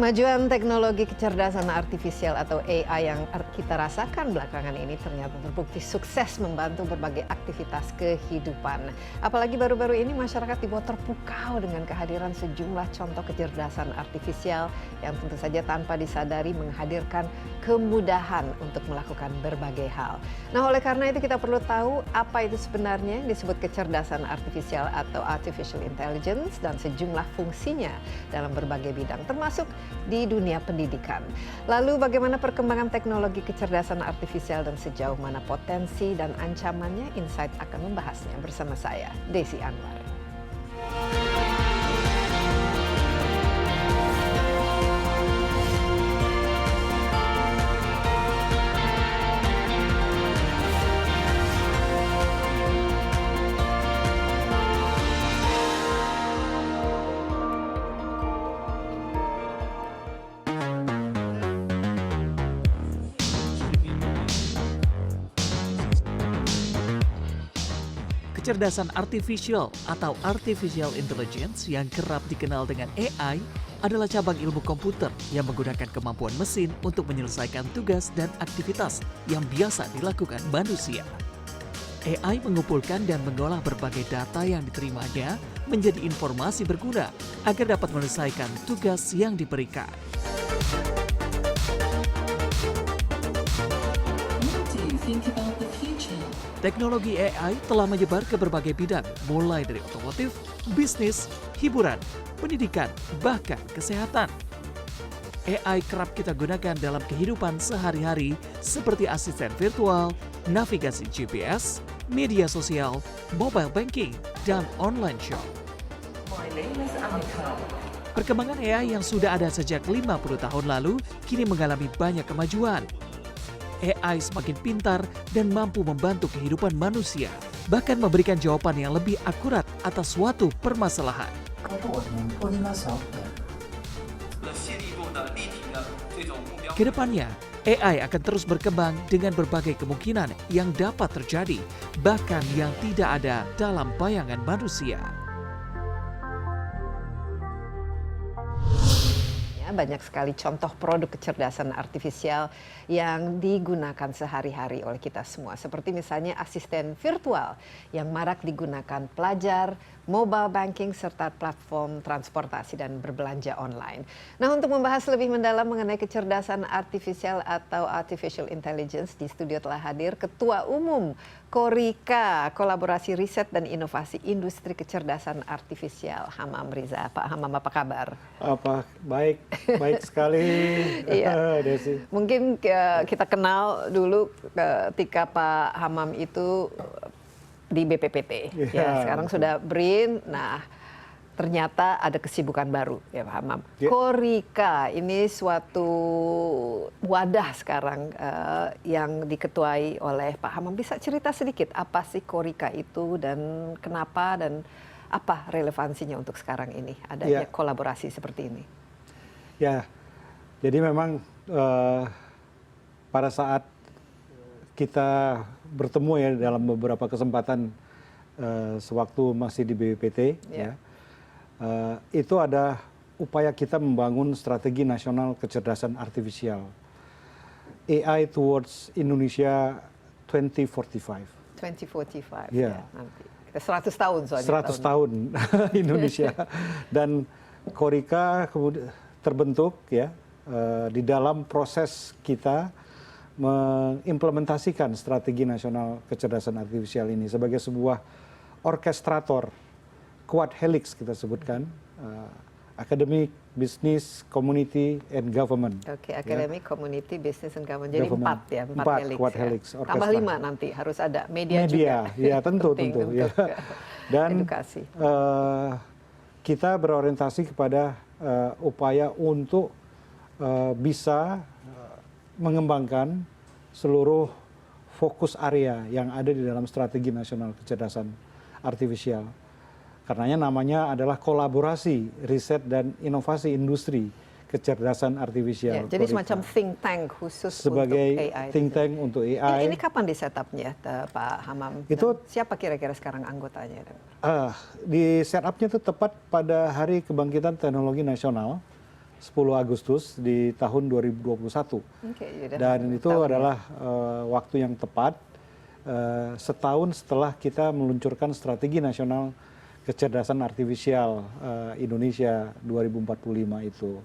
Kemajuan teknologi kecerdasan artifisial atau AI yang kita rasakan belakangan ini ternyata terbukti sukses membantu berbagai aktivitas kehidupan. Apalagi baru-baru ini masyarakat dibuat terpukau dengan kehadiran sejumlah contoh kecerdasan artifisial yang tentu saja tanpa disadari menghadirkan kemudahan untuk melakukan berbagai hal. Nah, oleh karena itu kita perlu tahu apa itu sebenarnya yang disebut kecerdasan artifisial atau artificial intelligence dan sejumlah fungsinya dalam berbagai bidang, termasuk di dunia pendidikan. Lalu bagaimana perkembangan teknologi kecerdasan artifisial dan sejauh mana potensi dan ancamannya? Insight akan membahasnya bersama saya, Desi Anwar. Kecerdasan artifisial atau artificial intelligence yang kerap dikenal dengan AI adalah cabang ilmu komputer yang menggunakan kemampuan mesin untuk menyelesaikan tugas dan aktivitas yang biasa dilakukan manusia. AI mengumpulkan dan mengolah berbagai data yang diterimanya menjadi informasi berguna agar dapat menyelesaikan tugas yang diberikan. Teknologi AI telah menyebar ke berbagai bidang, mulai dari otomotif, bisnis, hiburan, pendidikan, bahkan kesehatan. AI kerap kita gunakan dalam kehidupan sehari-hari seperti asisten virtual, navigasi GPS, media sosial, mobile banking, dan online shop. Perkembangan AI yang sudah ada sejak 50 tahun lalu kini mengalami banyak kemajuan. AI semakin pintar dan mampu membantu kehidupan manusia, bahkan memberikan jawaban yang lebih akurat atas suatu permasalahan. Kedepannya, AI akan terus berkembang dengan berbagai kemungkinan yang dapat terjadi, bahkan yang tidak ada dalam bayangan manusia. Banyak sekali contoh produk kecerdasan artifisial yang digunakan sehari-hari oleh kita semua. Seperti misalnya asisten virtual yang marak digunakan pelajar, mobile banking, serta platform transportasi dan berbelanja online. Nah, untuk membahas lebih mendalam mengenai kecerdasan artifisial atau artificial intelligence, di studio telah hadir Ketua Umum Korika, Kolaborasi Riset dan Inovasi Industri Kecerdasan Artifisial, Hamam Riza. Pak Hamam, apa kabar? Baik sekali, Iya. Desi. Mungkin kita kenal dulu ketika Pak Hamam itu di BPPT. Ya, sekarang sudah BRIN. Nah, ternyata ada kesibukan baru, ya Pak Hamam. Korika ini suatu wadah sekarang yang diketuai oleh Pak Hamam. Bisa cerita sedikit apa sih Korika itu dan kenapa dan apa relevansinya untuk sekarang ini adanya kolaborasi seperti ini? Ya, jadi memang pada saat kita bertemu ya dalam beberapa kesempatan sewaktu masih di BPPT, itu ada upaya kita membangun strategi nasional kecerdasan artifisial AI towards Indonesia 2045. 2045 ya nanti. Kita 100 tahun soalnya. 100 tahun Indonesia. Dan Korika kemudian terbentuk ya di dalam proses kita mengimplementasikan strategi nasional kecerdasan artifisial ini sebagai sebuah orkestrator quad helix kita sebutkan, academic, business, community, and government. Oke, academic, community, business, and government. Jadi empat helix. Quad helix. Tambah 5 nanti harus ada media juga. Ya tentu. Untuk Dan edukasi. Kita berorientasi kepada upaya untuk bisa mengembangkan seluruh fokus area yang ada di dalam strategi nasional kecerdasan artifisial. Karenanya namanya adalah kolaborasi riset dan inovasi industri kecerdasan artifisial. Jadi semacam think tank khusus sebagai untuk AI. Think tank untuk AI. Ini kapan di setupnya, Pak Hamam? Itu siapa kira-kira sekarang anggotanya? Di setupnya itu tepat pada Hari Kebangkitan Teknologi Nasional 10 Agustus di tahun 2021. Dan itu adalah waktu yang tepat setahun setelah kita meluncurkan strategi nasional kecerdasan artifisial Indonesia 2045 itu.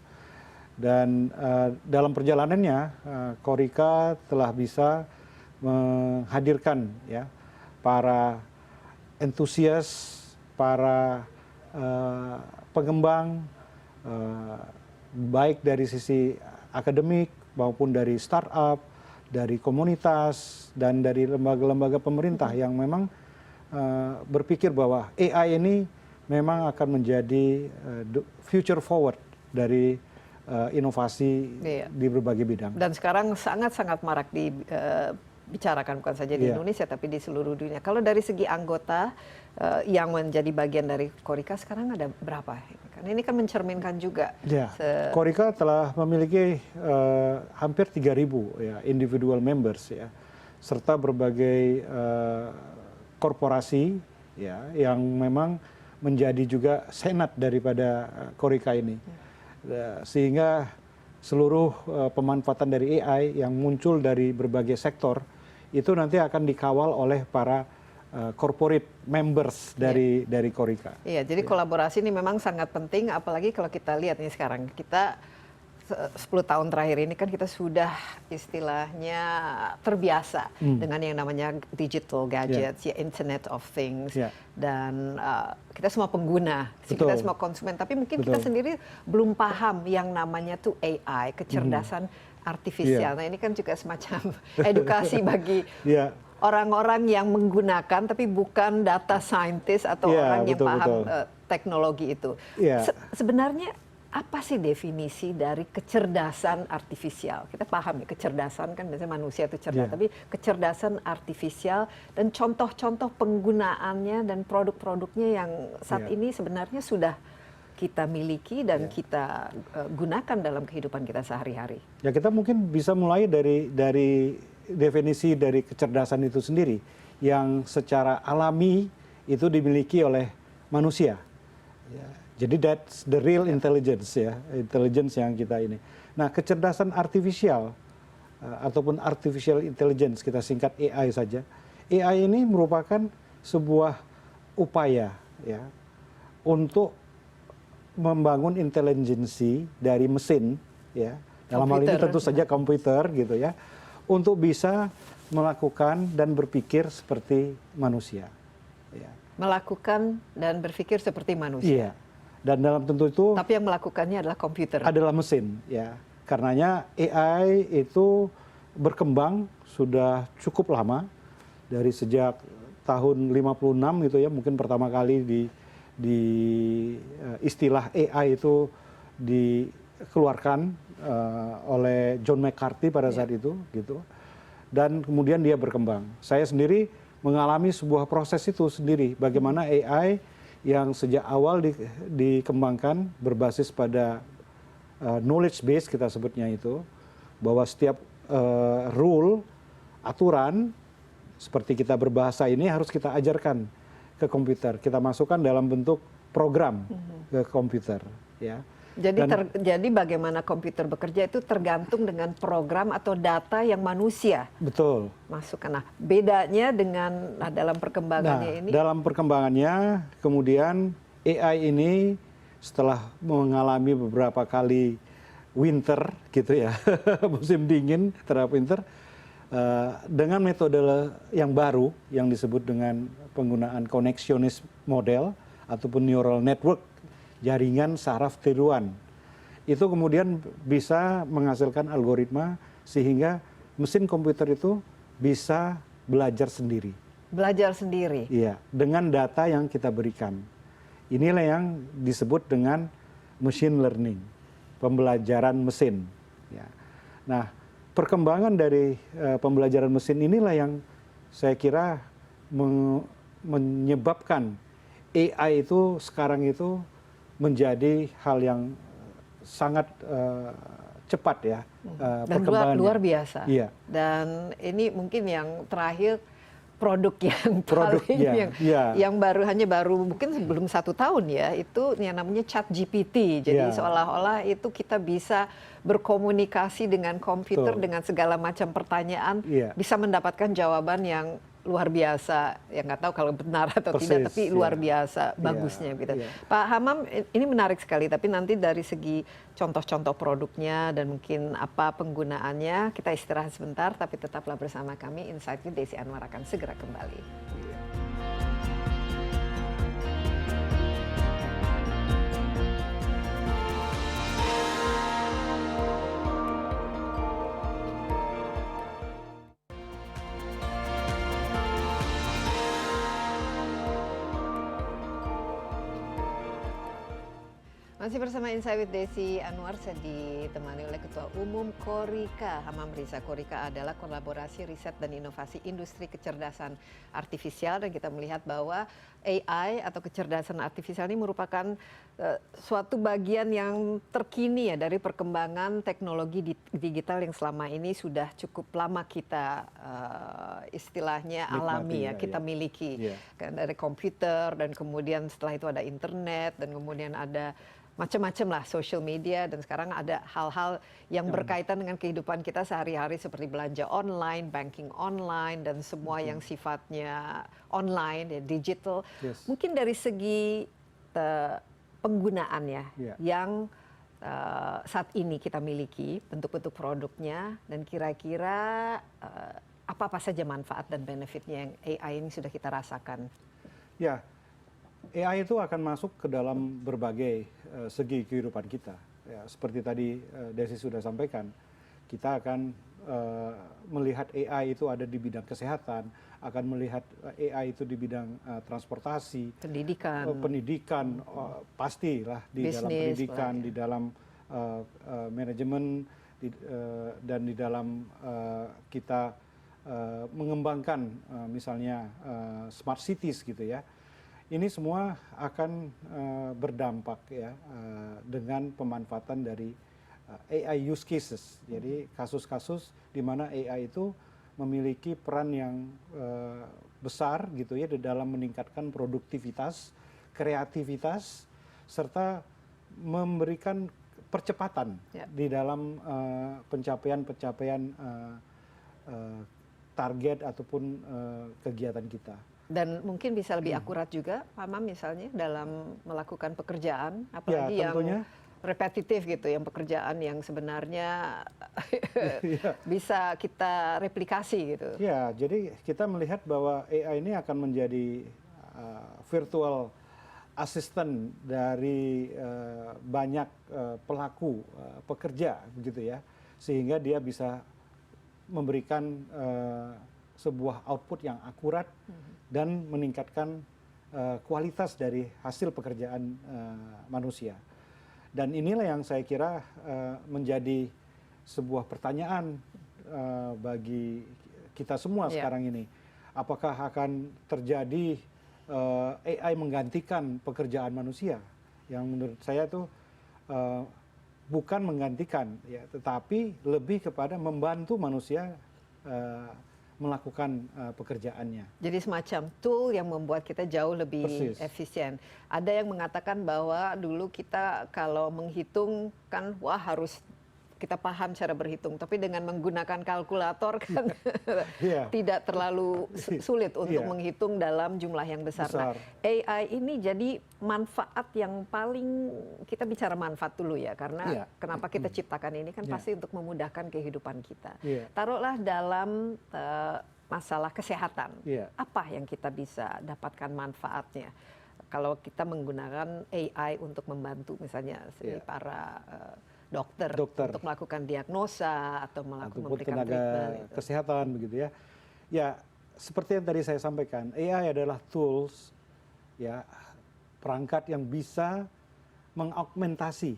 Dan dalam perjalanannya Korika telah bisa menghadirkan ya para entusias, para pengembang baik dari sisi akademik maupun dari startup, dari komunitas dan dari lembaga-lembaga pemerintah yang memang berpikir bahwa AI ini memang akan menjadi future forward dari inovasi di berbagai bidang. Dan sekarang sangat-sangat marak dibicarakan bukan saja di Indonesia tapi di seluruh dunia. Kalau dari segi anggota yang menjadi bagian dari Korika sekarang ada berapa? Ini kan mencerminkan juga. Ya, Korika telah memiliki hampir 3.000 ya individual members ya, serta berbagai korporasi ya yang memang menjadi juga senat daripada Korika ini. Sehingga seluruh pemanfaatan dari AI yang muncul dari berbagai sektor itu nanti akan dikawal oleh para corporate members dari Korika. Iya, jadi kolaborasi ini memang sangat penting, apalagi kalau kita lihat nih sekarang kita 10 tahun terakhir ini kan kita sudah istilahnya terbiasa dengan yang namanya digital gadgets, ya Internet of Things, dan kita semua pengguna, kita semua konsumen. Tapi mungkin kita sendiri belum paham yang namanya tuh AI, kecerdasan artifisial. Nah ini kan juga semacam edukasi bagi orang-orang yang menggunakan tapi bukan data scientist atau orang yang paham teknologi itu. Sebenarnya apa sih definisi dari kecerdasan artifisial? Kita paham ya kecerdasan kan biasanya manusia itu cerdas, tapi kecerdasan artifisial dan contoh-contoh penggunaannya dan produk-produknya yang saat ini sebenarnya sudah kita miliki dan kita gunakan dalam kehidupan kita sehari-hari. Ya kita mungkin bisa mulai dari definisi dari kecerdasan itu sendiri yang secara alami itu dimiliki oleh manusia. Jadi that's the real intelligence ya, intelligence yang kita ini. Nah, kecerdasan artifisial ataupun artificial intelligence kita singkat AI saja. AI ini merupakan sebuah upaya ya untuk membangun intelijensi dari mesin ya. Dalam hal ini tentu saja komputer gitu ya. Untuk bisa melakukan dan berpikir seperti manusia. Ya. Melakukan dan berpikir seperti manusia. Iya. Dan dalam tentu itu. Tapi yang melakukannya adalah komputer. Adalah mesin, ya. Karenanya AI itu berkembang sudah cukup lama dari sejak tahun 56 gitu ya, mungkin pertama kali di istilah AI itu dikeluarkan oleh John McCarthy pada saat itu gitu, dan kemudian dia berkembang. Saya sendiri mengalami sebuah proses itu sendiri, bagaimana AI yang sejak awal dikembangkan berbasis pada knowledge base kita sebutnya itu, bahwa setiap rule, aturan seperti kita berbahasa ini harus kita ajarkan ke komputer, kita masukkan dalam bentuk program ke komputer ya. Jadi bagaimana komputer bekerja itu tergantung dengan program atau data yang manusia masukkan. Nah, bedanya dengan dalam perkembangannya ini? Dalam perkembangannya, kemudian AI ini setelah mengalami beberapa kali winter gitu ya, musim dingin terhadap winter, dengan metode yang baru yang disebut dengan penggunaan connectionist model ataupun neural network, jaringan saraf tiruan, itu kemudian bisa menghasilkan algoritma sehingga mesin komputer itu bisa belajar sendiri. Belajar sendiri? Iya, dengan data yang kita berikan. Inilah yang disebut dengan machine learning, pembelajaran mesin. Ya. Nah, perkembangan dari pembelajaran mesin inilah yang saya kira menyebabkan AI itu sekarang itu menjadi hal yang sangat cepat ya, dan luar biasa. Iya. Dan ini mungkin yang terakhir produk yang Produknya, yang baru mungkin belum 1 tahun ya, itu yang namanya ChatGPT. Jadi seolah-olah itu kita bisa berkomunikasi dengan komputer dengan segala macam pertanyaan, bisa mendapatkan jawaban yang luar biasa. Ya nggak tahu kalau benar atau tidak, tapi luar biasa bagusnya gitu. Pak Hamam, ini menarik sekali. Tapi nanti dari segi contoh-contoh produknya dan mungkin apa penggunaannya, kita istirahat sebentar. Tapi tetaplah bersama kami. Insight with Desi Anwar akan segera kembali. Masih bersama Insight with Desi Anwar, saya ditemani oleh Ketua Umum Korika, Hamam Riza. Korika adalah kolaborasi riset dan inovasi industri kecerdasan artifisial, dan kita melihat bahwa AI atau kecerdasan artifisial ini merupakan suatu bagian yang terkini ya dari perkembangan teknologi digital yang selama ini sudah cukup lama kita istilahnya alami ya, kita miliki. Kan, dari komputer, dan kemudian setelah itu ada internet, dan kemudian ada macam-macam lah social media, dan sekarang ada hal-hal yang berkaitan dengan kehidupan kita sehari-hari seperti belanja online, banking online, dan semua yang sifatnya online, ya, digital. Mungkin dari segi penggunaannya yang saat ini kita miliki, bentuk-bentuk produknya, dan kira-kira apa-apa saja manfaat dan benefitnya yang AI ini sudah kita rasakan. Ya, AI itu akan masuk ke dalam berbagai segi kehidupan kita. Ya, seperti tadi Desi sudah sampaikan, kita akan melihat AI itu ada di bidang kesehatan, akan melihat AI itu di bidang transportasi, pendidikan, pastilah di dalam pendidikan, di dalam manajemen, dan di dalam kita mengembangkan misalnya smart cities gitu ya. Ini semua akan berdampak ya dengan pemanfaatan dari AI use cases. Jadi kasus-kasus di mana AI itu memiliki peran yang besar gitu ya di dalam meningkatkan produktivitas, kreativitas, serta memberikan percepatan di dalam pencapaian target ataupun kegiatan kita. Dan mungkin bisa lebih akurat juga, Pak Mam, misalnya dalam melakukan pekerjaan, apalagi yang repetitif gitu, yang pekerjaan yang sebenarnya bisa kita replikasi gitu. Ya, jadi kita melihat bahwa AI ini akan menjadi virtual assistant dari banyak pelaku pekerja, begitu ya, sehingga dia bisa memberikan sebuah output yang akurat dan meningkatkan kualitas dari hasil pekerjaan manusia. Dan inilah yang saya kira menjadi sebuah pertanyaan bagi kita semua sekarang ini. Apakah akan terjadi AI menggantikan pekerjaan manusia? Yang menurut saya itu bukan menggantikan, ya, tetapi lebih kepada membantu manusia melakukan pekerjaannya. Jadi semacam tool yang membuat kita jauh lebih efisien. Ada yang mengatakan bahwa dulu kita kalau menghitung kan harus kita paham cara berhitung, tapi dengan menggunakan kalkulator kan tidak terlalu sulit untuk menghitung dalam jumlah yang besar. Nah, AI ini jadi manfaat yang paling, kita bicara manfaat dulu ya, karena kenapa kita ciptakan ini kan pasti untuk memudahkan kehidupan kita. Taruhlah dalam masalah kesehatan, apa yang kita bisa dapatkan manfaatnya kalau kita menggunakan AI untuk membantu misalnya para dokter untuk melakukan diagnosa atau memberikan treatment kesehatan begitu ya. Ya, seperti yang tadi saya sampaikan, AI adalah tools ya, perangkat yang bisa mengaugmentasi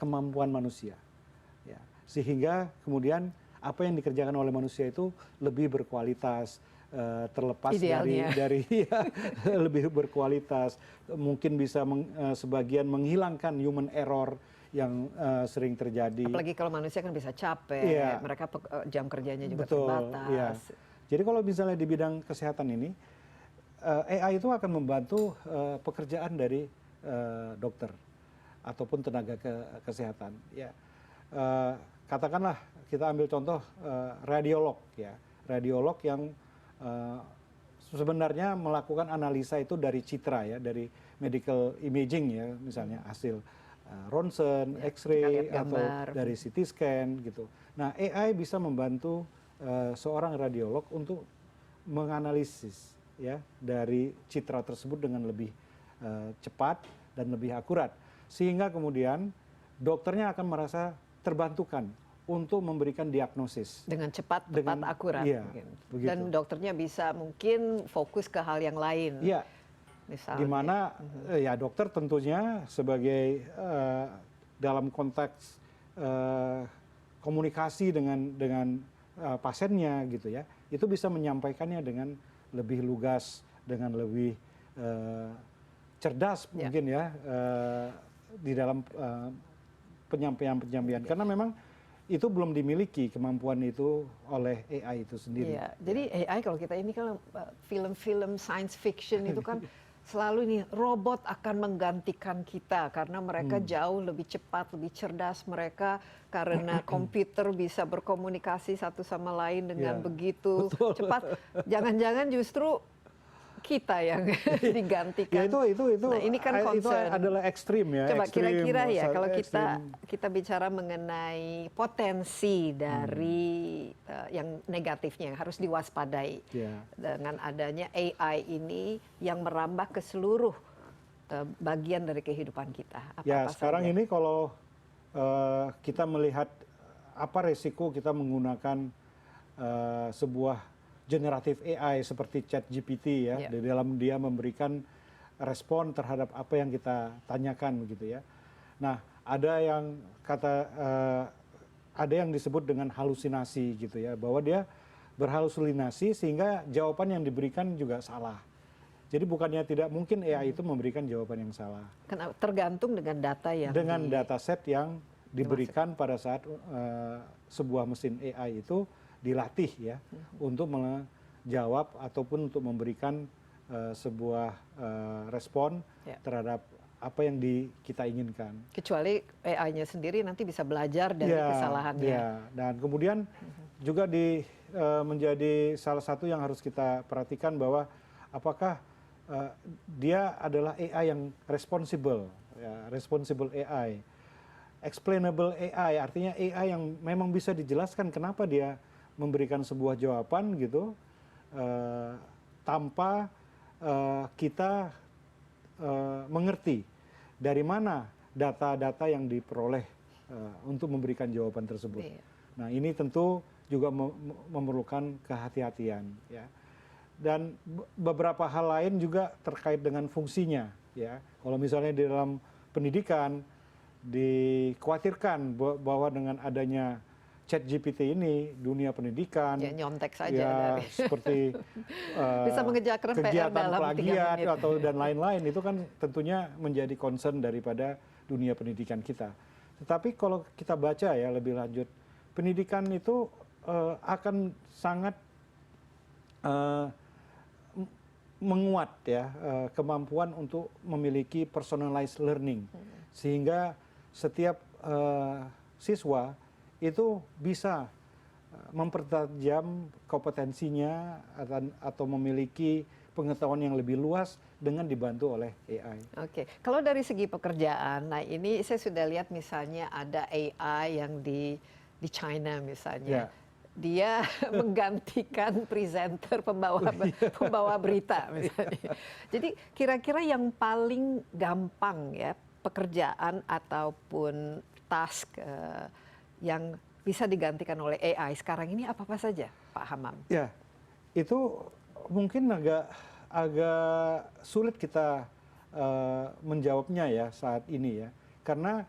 kemampuan manusia. Ya, sehingga kemudian apa yang dikerjakan oleh manusia itu lebih berkualitas, terlepas dari lebih berkualitas, mungkin bisa sebagian menghilangkan human error yang sering terjadi. Apalagi kalau manusia kan bisa capek, mereka jam kerjanya juga terbatas. Jadi kalau misalnya di bidang kesehatan ini, AI itu akan membantu pekerjaan dari dokter ataupun tenaga kesehatan. Ya, katakanlah kita ambil contoh radiolog, ya, radiolog yang sebenarnya melakukan analisa itu dari citra, ya, dari medical imaging, ya, misalnya hasil ronsen, Ya, X-ray kita lihat atau gambar. dari CT scan gitu. Nah, AI bisa membantu seorang radiolog untuk menganalisis, ya, dari citra tersebut dengan lebih cepat dan lebih akurat, sehingga kemudian dokternya akan merasa terbantukan untuk memberikan diagnosis Dengan cepat, tepat, dengan, akurat. iya, Mungkin. begitu. Dan dokternya bisa mungkin fokus ke hal yang lain. Iya, Misalnya. di mana ya dokter tentunya sebagai dalam konteks komunikasi dengan pasiennya gitu, ya, itu bisa menyampaikannya dengan lebih lugas, dengan lebih cerdas, Ya. mungkin, ya, di dalam penyampaian karena memang itu belum dimiliki kemampuan itu oleh AI itu sendiri. Iya, jadi AI kalau kita ini kan film-film science fiction itu kan selalu ini robot akan menggantikan kita karena mereka jauh lebih cepat, lebih cerdas, mereka karena komputer bisa berkomunikasi satu sama lain dengan Ya, begitu cepat. Jangan-jangan justru kita yang digantikan. Ya, itu Nah, ini kan itu concern. adalah ekstrim, ya. Coba ekstrim, kira-kira ya kalau ekstrim. kita bicara mengenai potensi dari yang negatifnya yang harus diwaspadai Ya. dengan adanya AI ini yang merambah ke seluruh bagian dari kehidupan kita. Ya, sekarang saja? ini kalau kita melihat apa resiko kita menggunakan sebuah generatif AI seperti ChatGPT, ya, Ya. di dalam dia memberikan respon terhadap apa yang kita tanyakan, begitu, ya. Nah, ada yang disebut dengan halusinasi, gitu, ya, bahwa dia berhalusinasi sehingga jawaban yang diberikan juga salah. Jadi bukannya tidak mungkin AI itu memberikan jawaban yang salah. Karena tergantung dengan data yang Dengan dataset yang diberikan pada saat sebuah mesin AI itu dilatih, ya, untuk menjawab ataupun untuk memberikan sebuah respon, Ya. terhadap apa yang kita inginkan. kecuali AI-nya sendiri nanti bisa belajar dari Ya, kesalahannya. ya. Dan kemudian juga menjadi salah satu yang harus kita perhatikan bahwa apakah dia adalah AI yang responsible, ya, responsible AI, explainable AI, artinya AI yang memang bisa dijelaskan kenapa dia memberikan sebuah jawaban gitu tanpa kita mengerti dari mana data-data yang diperoleh untuk memberikan jawaban tersebut. Iya. Nah, ini tentu juga memerlukan kehati-hatian, ya. Dan beberapa hal lain juga terkait dengan fungsinya, ya. Kalau misalnya di dalam pendidikan dikhawatirkan bahwa dengan adanya ChatGPT ini dunia pendidikan, Ya, nyontek saja ya, dari seperti bisa mengerjakan PR kegiatan dalam 3 plagiat menit. atau dan lain-lain, itu kan tentunya menjadi concern daripada dunia pendidikan kita. Tetapi kalau kita baca, ya, lebih lanjut, pendidikan itu akan sangat menguat, ya, kemampuan untuk memiliki personalized learning, sehingga setiap siswa itu bisa mempertajam kompetensinya atau memiliki pengetahuan yang lebih luas dengan dibantu oleh AI. Oke, kalau dari segi pekerjaan, nah ini saya sudah lihat misalnya ada AI yang di China misalnya. Ya. Dia menggantikan presenter pembawa berita misalnya. Jadi kira-kira yang paling gampang, ya, pekerjaan ataupun task yang bisa digantikan oleh AI sekarang ini apa saja, Pak Hamam? Ya, itu mungkin agak sulit kita menjawabnya, ya, saat ini, ya, karena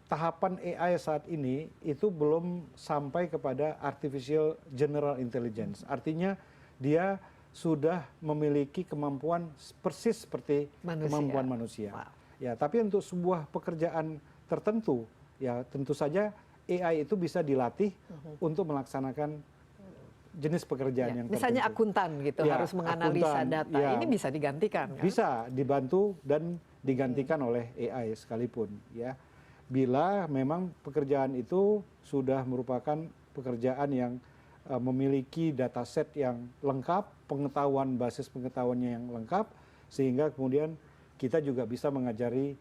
tahapan AI saat ini itu belum sampai kepada artificial general intelligence. Artinya dia sudah memiliki kemampuan persis seperti kemampuan manusia. Wow. Ya, tapi untuk sebuah pekerjaan tertentu, ya, tentu saja AI itu bisa dilatih untuk melaksanakan jenis pekerjaan yang misalnya tertentu. akuntan gitu Ya, harus menganalisa akuntan, data, ya. ini bisa digantikan kan? Bisa dibantu dan digantikan oleh AI sekalipun, ya. Bila memang pekerjaan itu sudah merupakan pekerjaan yang memiliki dataset yang lengkap, basis pengetahuannya yang lengkap, sehingga kemudian kita juga bisa mengajari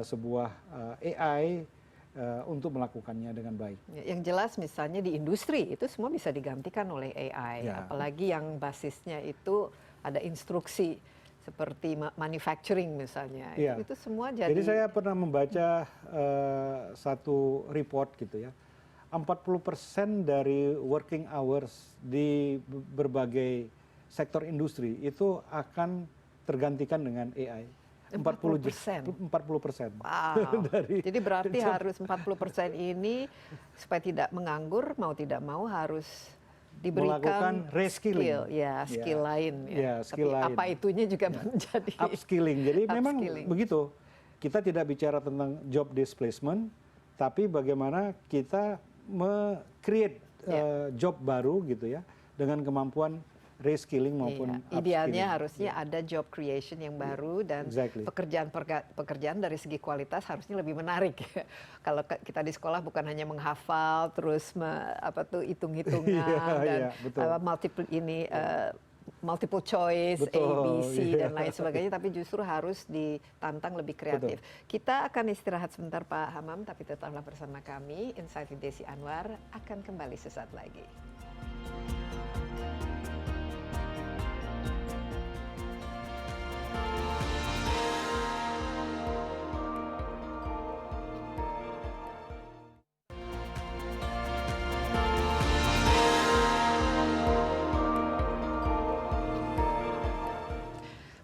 sebuah AI untuk melakukannya dengan baik. Yang jelas misalnya di industri itu semua bisa digantikan oleh AI, Ya. apalagi yang basisnya itu ada instruksi seperti manufacturing misalnya, Iya. itu semua Jadi saya pernah membaca satu report gitu ya, 40% dari working hours di berbagai sektor industri itu akan tergantikan dengan AI. 40%. 40%. Wow. Dari Jadi berarti job. harus 40% ini supaya tidak menganggur, mau tidak mau harus diberikan Melakukan reskilling. skill lain ya. Ya, skill Tapi lain. apa itunya juga menjadi Upskilling. Jadi memang upskilling. begitu. Kita tidak bicara tentang job displacement, tapi bagaimana kita me-create job baru gitu ya dengan kemampuan reskilling maupun upskilling. Idealnya harusnya ada job creation yang baru dan Exactly. pekerjaan dari segi kualitas harusnya lebih menarik. Kalau kita di sekolah bukan hanya menghafal terus hitung-hitungan dan betul. multiple choice, A, Betul, B, C iya. dan lain sebagainya, tapi justru harus ditantang lebih kreatif. Kita akan istirahat sebentar Pak Hamam, tapi tetaplah bersama kami. Insight with Desi Anwar akan kembali sesaat lagi.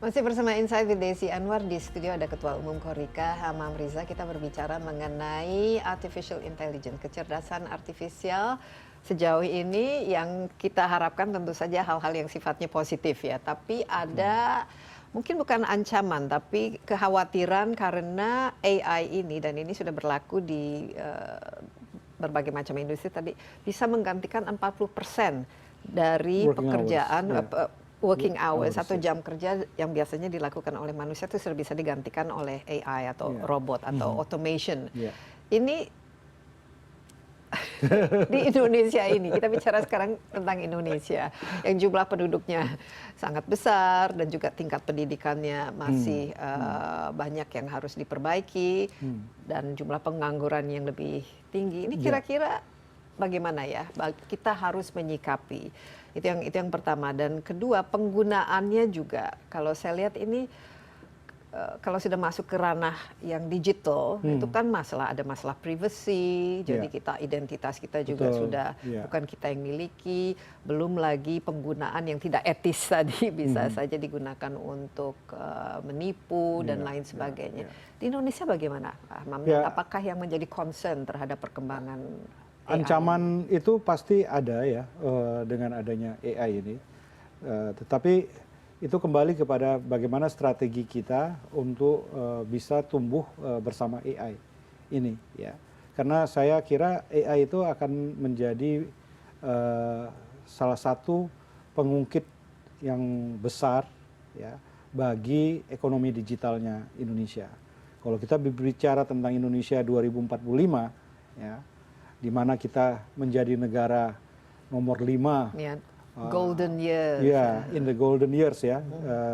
Masih bersama Insight with Desi Anwar, di studio ada Ketua Umum Korika Hamam Riza. Kita berbicara mengenai artificial intelligence, kecerdasan artifisial. Sejauh ini yang kita harapkan tentu saja hal-hal yang sifatnya positif ya. Tapi ada mungkin bukan ancaman, tapi kekhawatiran karena AI ini, dan ini sudah berlaku di berbagai macam industri tadi, bisa menggantikan 40% dari pekerjaan working hours atau jam kerja yang biasanya dilakukan oleh manusia itu sudah bisa digantikan oleh AI atau robot atau automation. Ini di Indonesia ini, kita bicara sekarang tentang Indonesia yang jumlah penduduknya sangat besar dan juga tingkat pendidikannya masih banyak yang harus diperbaiki dan jumlah pengangguran yang lebih tinggi. Ini kira-kira bagaimana ya kita harus menyikapi? Itu yang pertama, dan kedua penggunaannya juga. Kalau saya lihat ini kalau sudah masuk ke ranah yang digital itu kan ada masalah privacy, jadi identitas kita juga sudah bukan kita yang miliki, belum lagi penggunaan yang tidak etis tadi bisa saja digunakan untuk menipu dan lain sebagainya. Di Indonesia bagaimana, Pak Hamam? Apakah yang menjadi concern terhadap perkembangan AI? Ancaman itu pasti ada ya dengan adanya AI ini, tetapi itu kembali kepada bagaimana strategi kita untuk bisa tumbuh bersama AI ini ya. Karena saya kira AI itu akan menjadi salah satu pengungkit yang besar ya bagi ekonomi digitalnya Indonesia. Kalau kita berbicara tentang Indonesia 2045 ya, di mana kita menjadi negara nomor 5 golden years. In the golden years ya,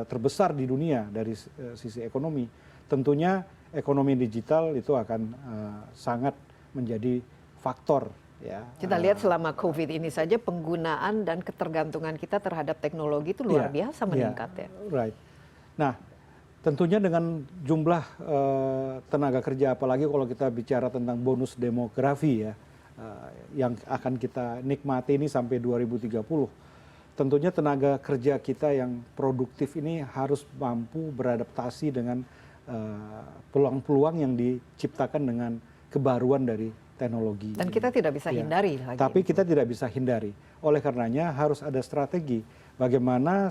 terbesar di dunia dari sisi ekonomi. Tentunya ekonomi digital itu akan sangat menjadi faktor ya. Kita lihat selama COVID ini saja penggunaan dan ketergantungan kita terhadap teknologi itu luar biasa meningkat ya. Right. Nah, tentunya dengan jumlah tenaga kerja, apalagi kalau kita bicara tentang bonus demografi ya, yang akan kita nikmati ini sampai 2030. Tentunya tenaga kerja kita yang produktif ini harus mampu beradaptasi dengan peluang-peluang yang diciptakan dengan kebaruan dari teknologi. Dan kita tidak bisa hindari lagi. Tapi kita tidak bisa hindari. Oleh karenanya harus ada strategi bagaimana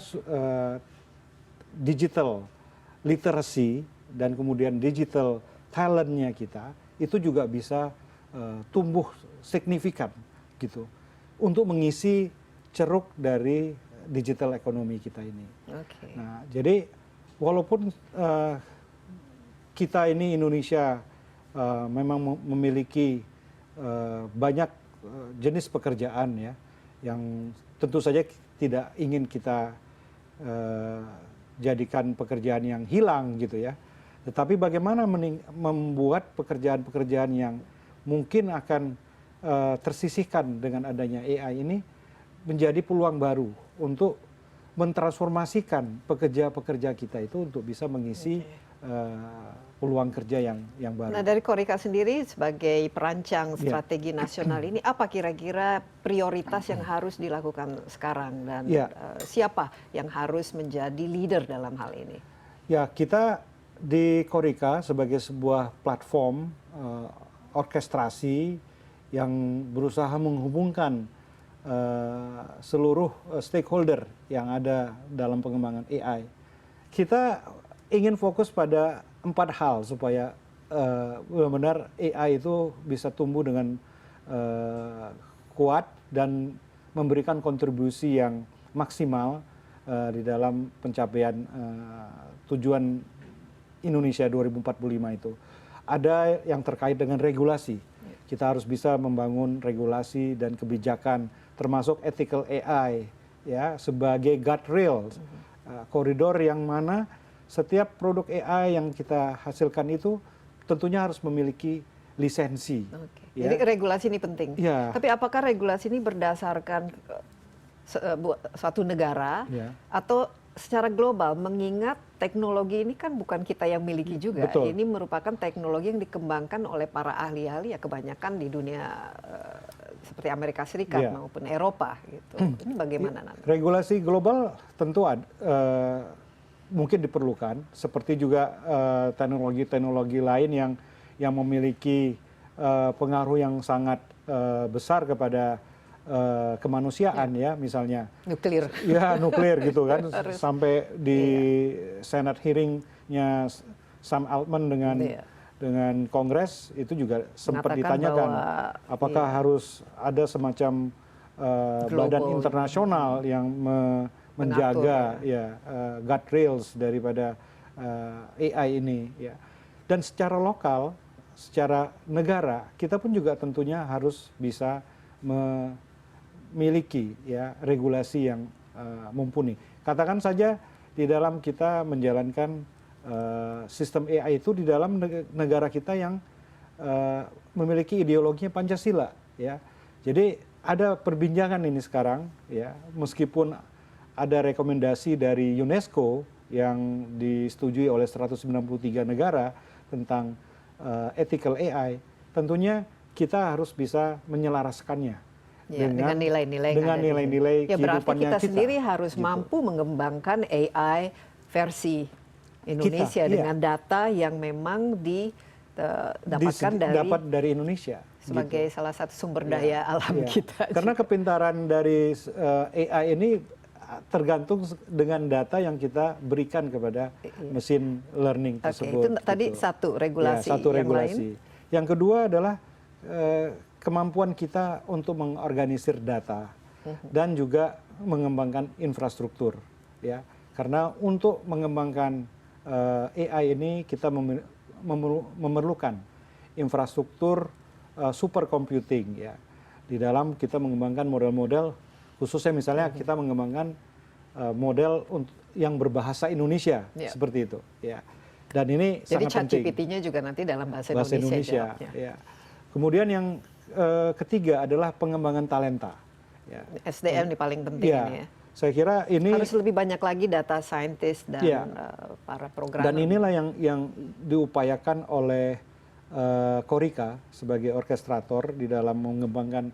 digital literacy dan kemudian digital talentnya kita itu juga bisa tumbuh signifikan gitu untuk mengisi ceruk dari digital ekonomi kita ini. Oke. Nah, jadi walaupun kita ini Indonesia memang memiliki banyak jenis pekerjaan ya, yang tentu saja tidak ingin kita jadikan pekerjaan yang hilang gitu ya. Tetapi bagaimana membuat pekerjaan-pekerjaan yang mungkin akan tersisihkan dengan adanya AI ini menjadi peluang baru untuk mentransformasikan pekerja-pekerja kita itu untuk bisa mengisi peluang kerja yang baru. Nah, dari Korika sendiri sebagai perancang strategi nasional ini, apa kira-kira prioritas yang harus dilakukan sekarang dan siapa yang harus menjadi leader dalam hal ini? Ya, kita di Korika sebagai sebuah platform orkestrasi yang berusaha menghubungkan seluruh stakeholder yang ada dalam pengembangan AI. Kita ingin fokus pada 4 hal supaya benar-benar AI itu bisa tumbuh dengan kuat dan memberikan kontribusi yang maksimal di dalam pencapaian tujuan Indonesia 2045 itu. Ada yang terkait dengan regulasi. Kita harus bisa membangun regulasi dan kebijakan termasuk ethical AI ya sebagai guardrail koridor yang mana setiap produk AI yang kita hasilkan itu tentunya harus memiliki lisensi. Ya. Jadi regulasi ini penting. Ya. Tapi apakah regulasi ini berdasarkan suatu negara atau secara global, mengingat teknologi ini kan bukan kita yang miliki juga. Betul. Ini merupakan teknologi yang dikembangkan oleh para ahli-ahli ya kebanyakan di dunia seperti Amerika Serikat maupun Eropa gitu. Ini bagaimana nanti? Regulasi global tentu mungkin diperlukan, seperti juga teknologi-teknologi lain yang memiliki pengaruh yang sangat besar kepada kemanusiaan ya, misalnya nuklir. Ya, nuklir gitu kan. Sampai di Senate hearing-nya Sam Altman dengan Kongres itu juga sempat ditanyakan apakah harus ada semacam badan internasional yang menjaga guardrails daripada AI ini ya. Dan secara lokal, secara negara, kita pun juga tentunya harus bisa memiliki ya regulasi yang mumpuni. Katakan saja di dalam kita menjalankan sistem AI itu di dalam negara kita yang memiliki ideologinya Pancasila ya. Jadi ada perbincangan ini sekarang ya, meskipun ada rekomendasi dari UNESCO yang disetujui oleh 193 negara tentang ethical AI, tentunya kita harus bisa menyelaraskannya dengan nilai-nilai kehidupannya berarti kita sendiri harus gitu. mampu mengembangkan AI versi Indonesia dengan data yang memang didapatkan dari Indonesia sebagai salah satu sumber daya alam kita. Karena kepintaran dari AI ini tergantung dengan data yang kita berikan kepada mesin learning tersebut. Itu tadi satu regulasi. Ya, satu regulasi. Yang kedua adalah kemampuan kita untuk mengorganisir data dan juga mengembangkan infrastruktur. Ya, karena untuk mengembangkan AI ini kita memerlukan infrastruktur supercomputing ya. Di dalam kita mengembangkan model-model khususnya misalnya kita mengembangkan model yang berbahasa Indonesia seperti itu ya. Dan ini jadi sangat penting. ChatGPT-nya juga nanti dalam bahasa Indonesia ya. Kemudian yang ketiga adalah pengembangan talenta ya. SDM ini paling penting ini ya. Saya kira ini harus lebih banyak lagi data scientist dan para programmer. Dan inilah yang diupayakan oleh Korika sebagai orkestrator di dalam mengembangkan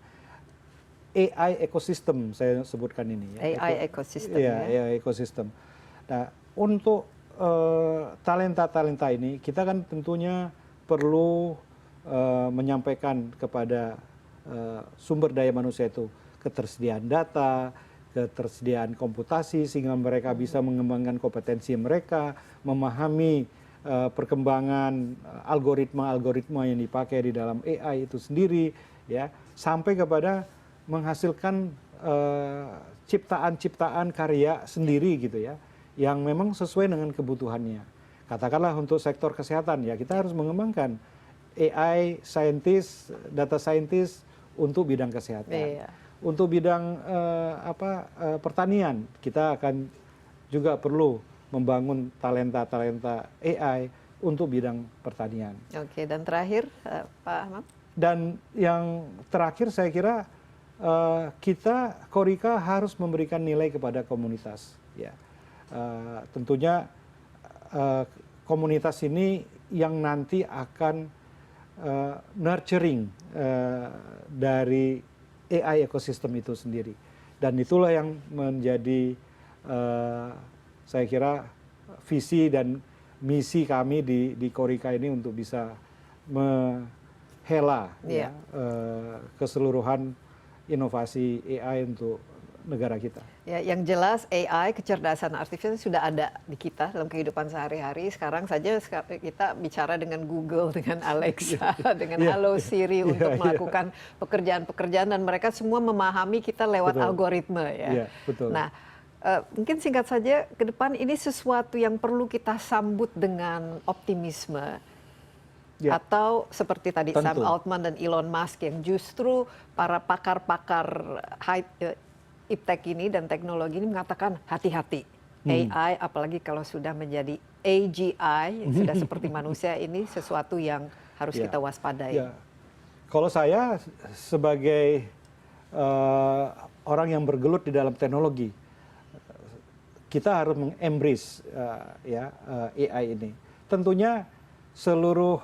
AI ekosistem, saya sebutkan ini. AI ekosistem AI ekosistem. Nah, untuk talenta-talenta ini, kita kan tentunya perlu menyampaikan kepada sumber daya manusia itu ketersediaan data, ketersediaan komputasi, sehingga mereka bisa mengembangkan kompetensi mereka, memahami perkembangan algoritma-algoritma yang dipakai di dalam AI itu sendiri, ya, sampai kepada menghasilkan ciptaan-ciptaan karya sendiri gitu ya, yang memang sesuai dengan kebutuhannya. Katakanlah untuk sektor kesehatan ya, kita harus mengembangkan AI scientist, data scientist untuk bidang kesehatan. Untuk bidang pertanian, kita akan juga perlu membangun talenta-talenta AI untuk bidang pertanian. Oke, dan terakhir Pak Hamam? Dan yang terakhir saya kira kita Korika harus memberikan nilai kepada komunitas. Ya, tentunya komunitas ini yang nanti akan nurturing dari AI ekosistem itu sendiri. Dan itulah yang menjadi saya kira visi dan misi kami di Korika ini untuk bisa menghela keseluruhan inovasi AI untuk negara kita. Ya, yang jelas AI, kecerdasan artifisial sudah ada di kita dalam kehidupan sehari-hari. Sekarang saja kita bicara dengan Google, dengan Alexa, dengan Halo Siri untuk melakukan pekerjaan-pekerjaan, dan mereka semua memahami kita lewat algoritma ya. Betul. Nah, mungkin singkat saja, ke depan ini sesuatu yang perlu kita sambut dengan optimisme. Atau seperti tadi Sam Altman dan Elon Musk yang justru para pakar-pakar iptek ini dan teknologi ini mengatakan hati-hati. AI apalagi kalau sudah menjadi AGI yang sudah seperti manusia, ini sesuatu yang harus kita waspadai. Kalau saya sebagai orang yang bergelut di dalam teknologi, kita harus mengembrace AI ini. Tentunya seluruh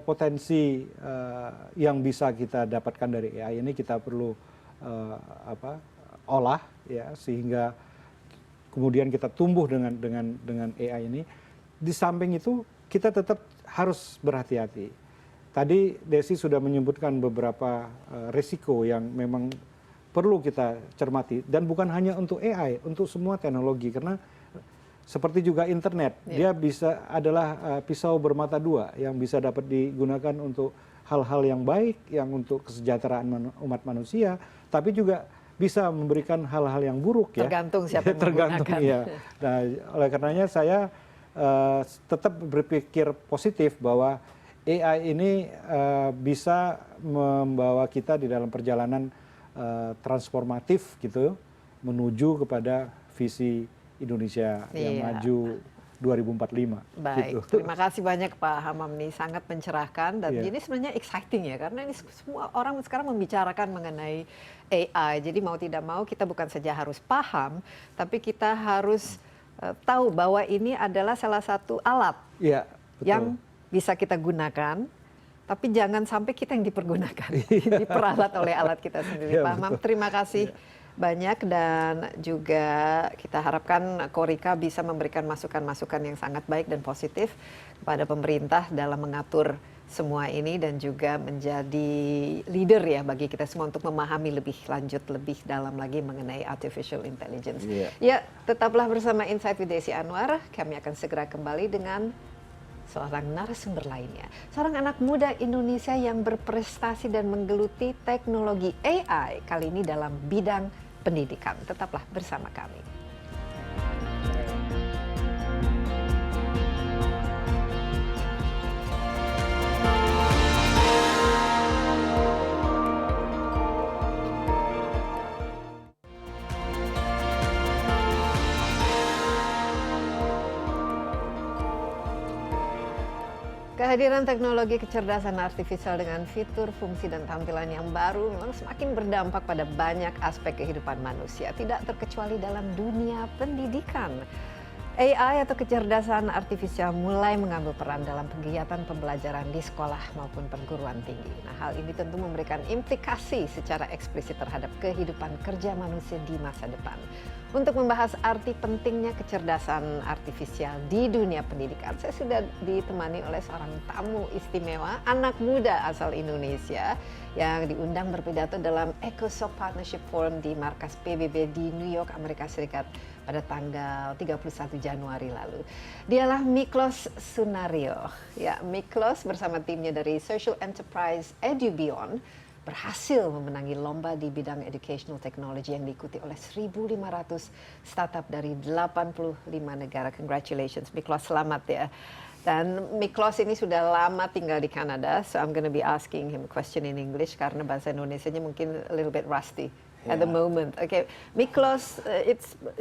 potensi yang bisa kita dapatkan dari AI ini kita perlu olah ya, sehingga kemudian kita tumbuh dengan AI ini. Di samping itu kita tetap harus berhati-hati. Tadi Desi sudah menyebutkan beberapa risiko yang memang perlu kita cermati, dan bukan hanya untuk AI, untuk semua teknologi, karena seperti juga internet, dia bisa adalah pisau bermata dua yang bisa dapat digunakan untuk hal-hal yang baik, yang untuk kesejahteraan umat manusia, tapi juga bisa memberikan hal-hal yang buruk ya. Tergantung siapa yang menggunakan. Ya. Nah, oleh karenanya saya tetap berpikir positif bahwa AI ini bisa membawa kita di dalam perjalanan transformatif gitu, menuju kepada visi Indonesia yang maju 2045. Baik, gitu. Terima kasih banyak Pak Hamam, nih sangat mencerahkan, dan ini sebenarnya exciting ya, karena ini semua orang sekarang membicarakan mengenai AI. Jadi mau tidak mau kita bukan saja harus paham, tapi kita harus tahu bahwa ini adalah salah satu alat yang bisa kita gunakan, tapi jangan sampai kita yang dipergunakan, diperalat oleh alat kita sendiri. Pak Hamam, terima kasih banyak, dan juga kita harapkan Korika bisa memberikan masukan-masukan yang sangat baik dan positif kepada pemerintah dalam mengatur semua ini, dan juga menjadi leader ya bagi kita semua untuk memahami lebih lanjut, lebih dalam lagi mengenai artificial intelligence. Ya, tetaplah bersama Insight with Desi Anwar. Kami akan segera kembali dengan seorang narasumber lainnya, seorang anak muda Indonesia yang berprestasi dan menggeluti teknologi AI, kali ini dalam bidang pendidikan. Tetaplah bersama kami. Kehadiran teknologi kecerdasan artifisial dengan fitur, fungsi, dan tampilan yang baru memang semakin berdampak pada banyak aspek kehidupan manusia, tidak terkecuali dalam dunia pendidikan. AI atau kecerdasan artifisial mulai mengambil peran dalam kegiatan pembelajaran di sekolah maupun perguruan tinggi. Nah, hal ini tentu memberikan implikasi secara eksplisit terhadap kehidupan kerja manusia di masa depan. Untuk membahas arti pentingnya kecerdasan artifisial di dunia pendidikan, saya sudah ditemani oleh seorang tamu istimewa, anak muda asal Indonesia yang diundang berpidato dalam EcoSoc Partnership Forum di markas PBB di New York, Amerika Serikat pada tanggal 31 Januari lalu. Dialah Miklos Sunario. Ya, Miklos bersama timnya dari Social Enterprise EduBeyond berhasil memenangi lomba di bidang educational technology yang diikuti oleh 1.500 startup dari 85 negara. Congratulations, Miklos, selamat ya. Dan Miklos ini sudah lama tinggal di Kanada, so I'm going to be asking him a question in English karena bahasa Indonesianya mungkin a little bit rusty at the moment. Okay, Miklos,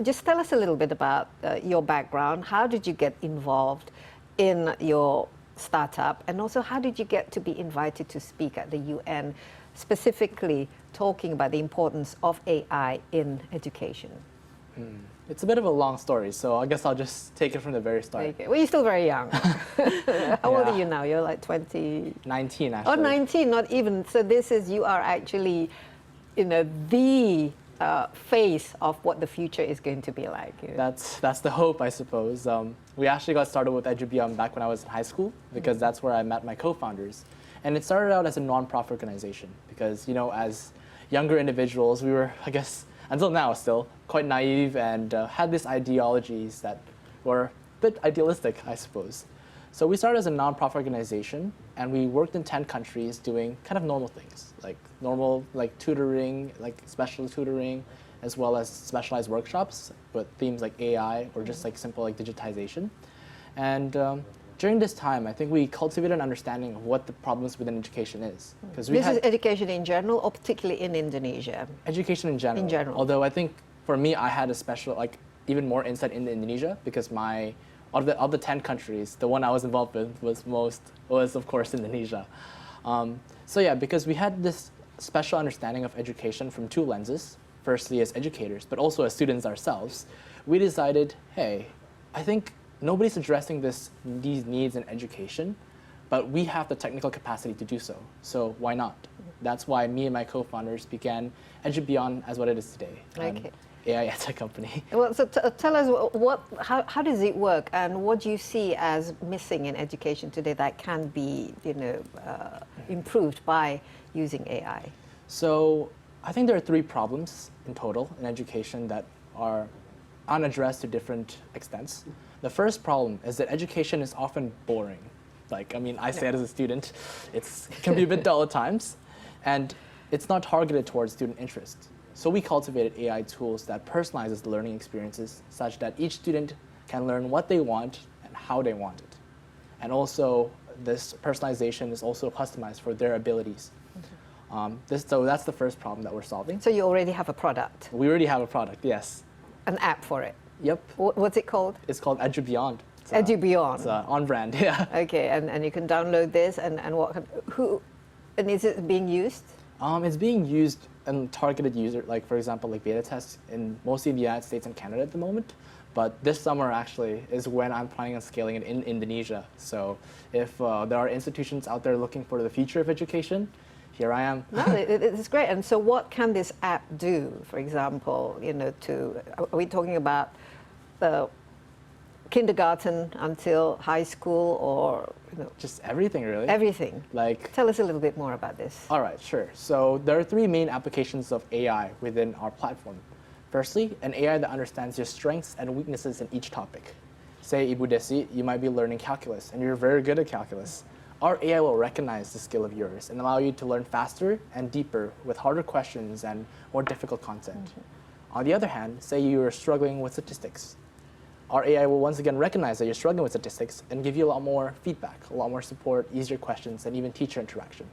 just tell us a little bit about your background. How did you get involved in your startup, and also how did you get to be invited to speak at the UN, specifically talking about the importance of AI in education? It's a bit of a long story, so I guess I'll just take it from the very start. Okay. Well, you're still very young. How old are Yeah. you now? You're like 20... 19, Oh, actually. 19, not even. So you are actually, the face of what the future is going to be like. That's the hope, I suppose. We actually got started with EduBeyond back when I was in high school, because that's where I met my co-founders. And it started out as a non-profit organization, because, as younger individuals, we were, I guess, until now still, quite naive and had these ideologies that were a bit idealistic, I suppose. So we started as a non-profit organization, and we worked in 10 countries doing kind of normal things, like tutoring, like special tutoring, as well as specialized workshops with themes like AI or just like simple like digitization. And during this time, I think we cultivated an understanding of what the problems within education is. Because This is education in general, or particularly in Indonesia? education in general. In general. Although I think for me, I had a special, even more insight into Indonesia, because of the 10 countries, the one I was involved with was of course Indonesia. So yeah, because we had this special understanding of education from two lenses. Firstly, as educators, but also as students ourselves, we decided, hey, I think nobody's addressing these needs in education, but we have the technical capacity to do so. So why not? That's why me and my co-founders began EduBeyond as what it is today. Okay. AI tech company. Well, so tell us how does it work, and what do you see as missing in education today that can be, improved by using AI? So I think there are 3 problems in total in education that are unaddressed to different extents. The first problem is that education is often boring. I say it as a student, it can be a bit dull at times, and it's not targeted towards student interest. So we cultivated AI tools that personalizes the learning experiences such that each student can learn what they want and how they want it. And also, this personalization is also customized for their abilities. So that's the first problem that we're solving. So you already have a product, We already have a product, yes. an app for it. Yep. What's it called? It's called EduBeyond. EduBeyond. It's on brand, yeah. Okay, and you can download this, and is it being used? It's being used in targeted user, for example, beta tests in mostly in the United States and Canada at the moment. But this summer actually is when I'm planning on scaling it in Indonesia. So if there are institutions out there looking for the future of education, here I am. No, it's great. And so what can this app do, for example, are we talking about kindergarten until high school, or Just everything, really. everything? Like, Tell us a little bit more about this. all right, sure. So there are 3 main applications of AI within our platform. Firstly, an AI that understands your strengths and weaknesses in each topic. Say, Ibu Desi, you might be learning calculus, and you're very good at calculus. Our AI will recognize the skill of yours and allow you to learn faster and deeper with harder questions and more difficult content. On the other hand, say you are struggling with statistics. Our AI will once again recognize that you're struggling with statistics and give you a lot more feedback, a lot more support, easier questions, and even teacher interaction.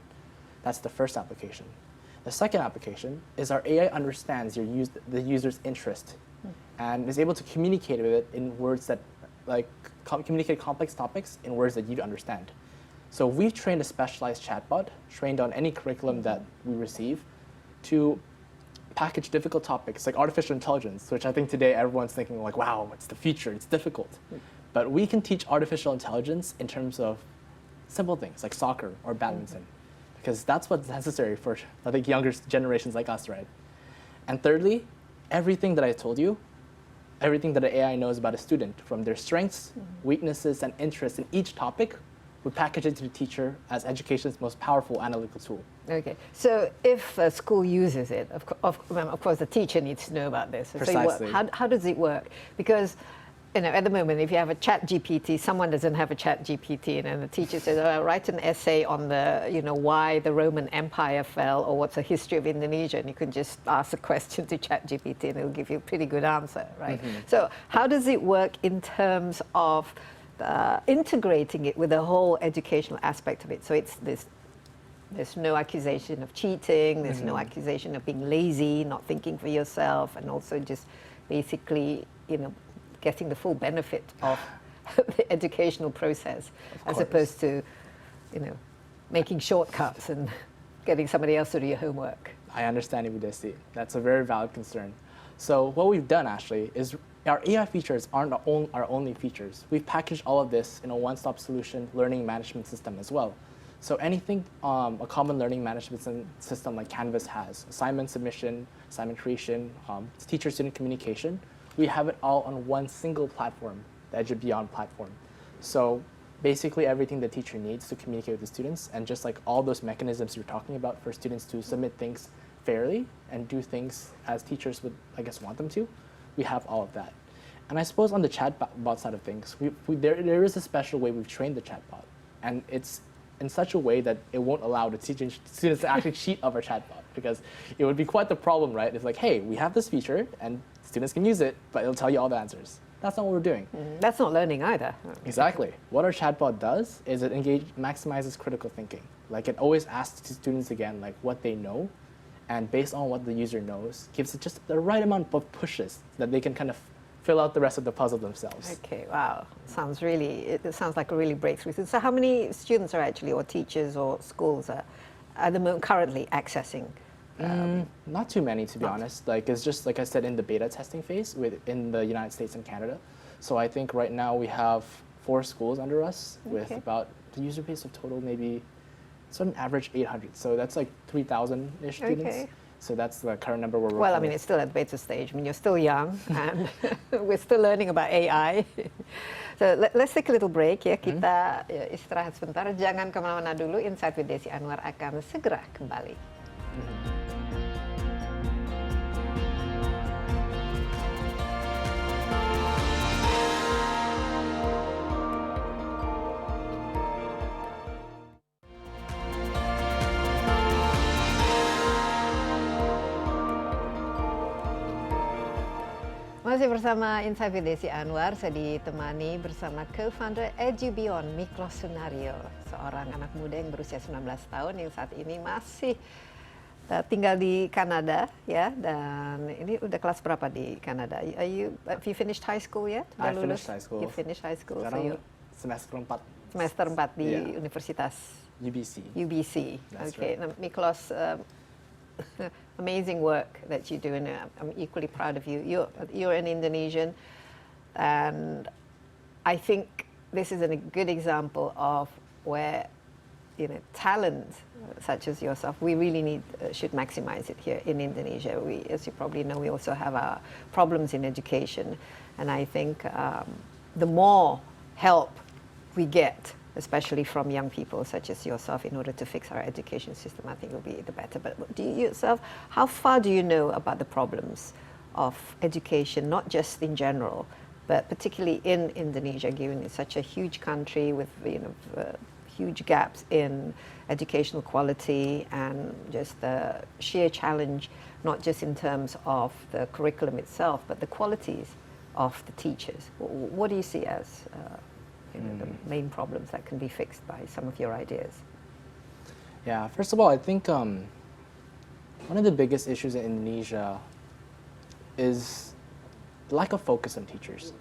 That's the first application. The second application is our AI understands the user's interest and is able to communicate with it in words that, communicate complex topics in words that you understand. So we've trained a specialized chatbot, trained on any curriculum that we receive, to package difficult topics like artificial intelligence, which I think today everyone's thinking wow, it's the future, it's difficult. But we can teach artificial intelligence in terms of simple things like soccer or badminton, because that's what's necessary for, I think, younger generations like us, right? And thirdly, everything that I told you, everything that the AI knows about a student, from their strengths, weaknesses, and interests in each topic, we package it to the teacher as education's most powerful analytical tool. Okay, so if a school uses it, of course the teacher needs to know about this. Precisely. So how does it work? Because you know, at the moment, if you have a chat GPT, someone doesn't have a chat GPT, and then the teacher says, oh, write an essay on the, you know, why the Roman Empire fell, or what's the history of Indonesia, and you can just ask a question to chat GPT and it'll give you a pretty good answer, right? So how does it work in terms of integrating it with the whole educational aspect of it? So it's this, there's no accusation of cheating, there's no accusation of being lazy, not thinking for yourself, and also just basically, you know, getting the full benefit of the educational process, as opposed to, you know, making shortcuts and getting somebody else to do your homework. I understand, Ibu Desi. That's a very valid concern. So what we've done actually is our AI features aren't our only features. We've packaged all of this in a one-stop solution learning management system as well. So anything a common learning management system like Canvas has, assignment submission, assignment creation, teacher-student communication, we have it all on one single platform, the EduBeyond platform. So basically everything the teacher needs to communicate with the students, and just like all those mechanisms you're talking about for students to submit things fairly and do things as teachers would, I guess, want them to, we have all of that. And I suppose on the chatbot side of things, there is a special way we've trained the chatbot, and it's in such a way that it won't allow the students to actually cheat of our chatbot, because it would be quite the problem, right? It's like, hey, we have this feature and students can use it, but it'll tell you all the answers. That's not what we're doing. That's not learning either. Exactly. What our chatbot does is it maximizes critical thinking. Like, it always asks students again, like, what they know, and based on what the user knows, gives it just the right amount of pushes that they can kind of fill out the rest of the puzzle themselves. Okay, wow. Sounds really, it sounds like a really breakthrough. So how many students are actually, or teachers or schools are at the moment currently accessing? Not too many, to be honest. Like, it's just, like I said, in the beta testing phase in the United States and Canada. So I think right now we have 4 schools under us with about the user base of total maybe, it's on average 800. So that's like 3,000-ish students. Okay. So that's the current number we're working Well, I mean, with. it's still at the beta stage. I mean, you're still young, and we're still learning about AI. So let's take a little break ya. Kita istirahat sebentar. Jangan kemana-mana dulu. Insight with Desi Anwar akan segera kembali. Masih bersama Insight with Desi Anwar, saya ditemani bersama co-founder EduBeyond, Miklos Sunario, seorang anak muda yang berusia 19 tahun yang saat ini masih tinggal di Kanada, ya. Dan ini udah kelas berapa di Kanada? Have you finished high school yet? I finished high school. You finished high school. Sekarang semester 4. Semester 4 di Universitas UBC. UBC. That's Okay. right. Now, Miklos, amazing work that you do, and I'm equally proud of you. You're an Indonesian, and I think this is a good example of where, you know, talent such as yourself, we really should maximize it here in Indonesia. We, as you probably know, we also have our problems in education, and I think the more help we get, especially from young people such as yourself, in order to fix our education system, I think will be the better. But do you yourself, how far do you know about the problems of education, not just in general, but particularly in Indonesia, given it's such a huge country with, you know, huge gaps in educational quality and just the sheer challenge, not just in terms of the curriculum itself, but the qualities of the teachers? What do you see as you know, the main problems that can be fixed by some of your ideas? Yeah, first of all, I think one of the biggest issues in Indonesia is the lack of focus on teachers.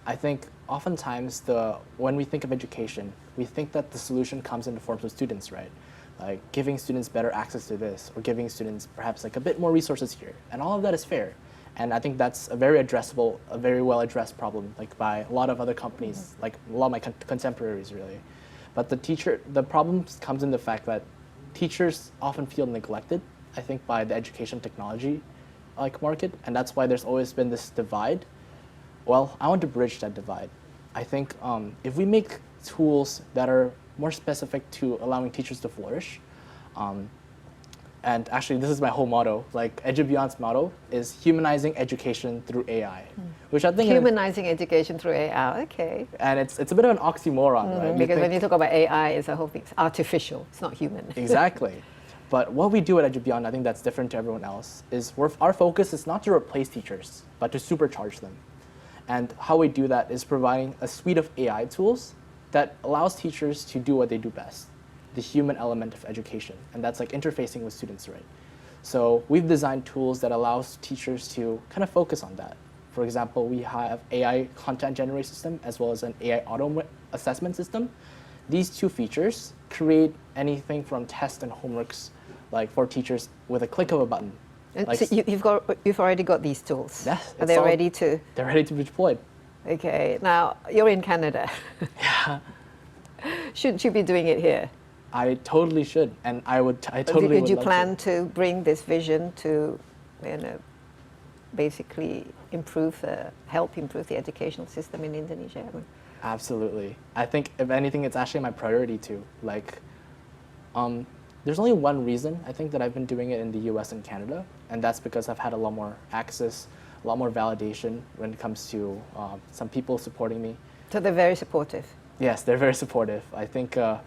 I think oftentimes when we think of education, we think that the solution comes in the forms of students, right? Like giving students better access to this, or giving students perhaps like a bit more resources here. And all of that is fair. And I think that's a very addressable, a very well addressed problem, like by a lot of other companies, like a lot of my contemporaries, really. But the problem comes in the fact that teachers often feel neglected, I think, by the education technology market, and that's why there's always been this divide. Well, I want to bridge that divide. I think if we make tools that are more specific to allowing teachers to flourish, And actually, this is my whole motto. Like EduBeyond's motto is humanizing education through AI, which I think Humanizing education through AI. Okay. and it's a bit of an oxymoron, right? You Because when think- you talk about AI, it's a whole thing. It's artificial. It's not human. Exactly. But what we do at EduBeyond, I think that's different to everyone else, is our focus is not to replace teachers, but to supercharge them. And how we do that is providing a suite of AI tools that allows teachers to do what they do best, the human element of education. And that's like interfacing with students, right? So we've designed tools that allows teachers to kind of focus on that. For example, we have AI content generation system as well as an AI auto assessment system. These two features create anything from tests and homeworks like for teachers with a click of a button. And Like, so you've already got these tools. Yes, Are it's they all- ready to? they're ready to be deployed. Okay. Now you're in Canada. Yeah, Shouldn't you be doing it here? I totally should, and I totally Did would you love plan to. to bring this vision to, basically help improve the educational system in Indonesia? Absolutely. I think if anything, it's actually my priority too. Like, there's only one reason I think that I've been doing it in the U.S. and Canada, and that's because I've had a lot more access, a lot more validation when it comes to some people supporting me. So they're very supportive. Yes, they're very supportive. I think the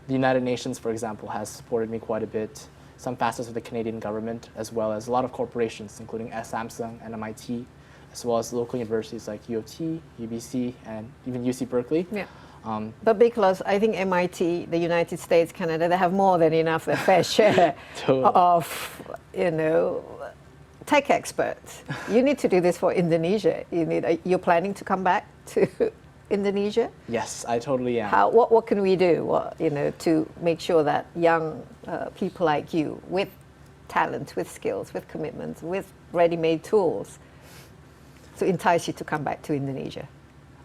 United Nations, for example, has supported me quite a bit. Some facets of the Canadian government, as well as a lot of corporations, including Samsung and MIT, as well as local universities like U of T, UBC, and even UC Berkeley. Yeah. But because I think MIT, the United States, Canada, they have more than enough, their fair share Totally. of, tech experts. You need to do this for Indonesia. You're planning to come back to Indonesia? Yes, I totally am. What can we do, to make sure that young people like you, with talent, with skills, with commitments, with ready-made tools, to entice you to come back to Indonesia?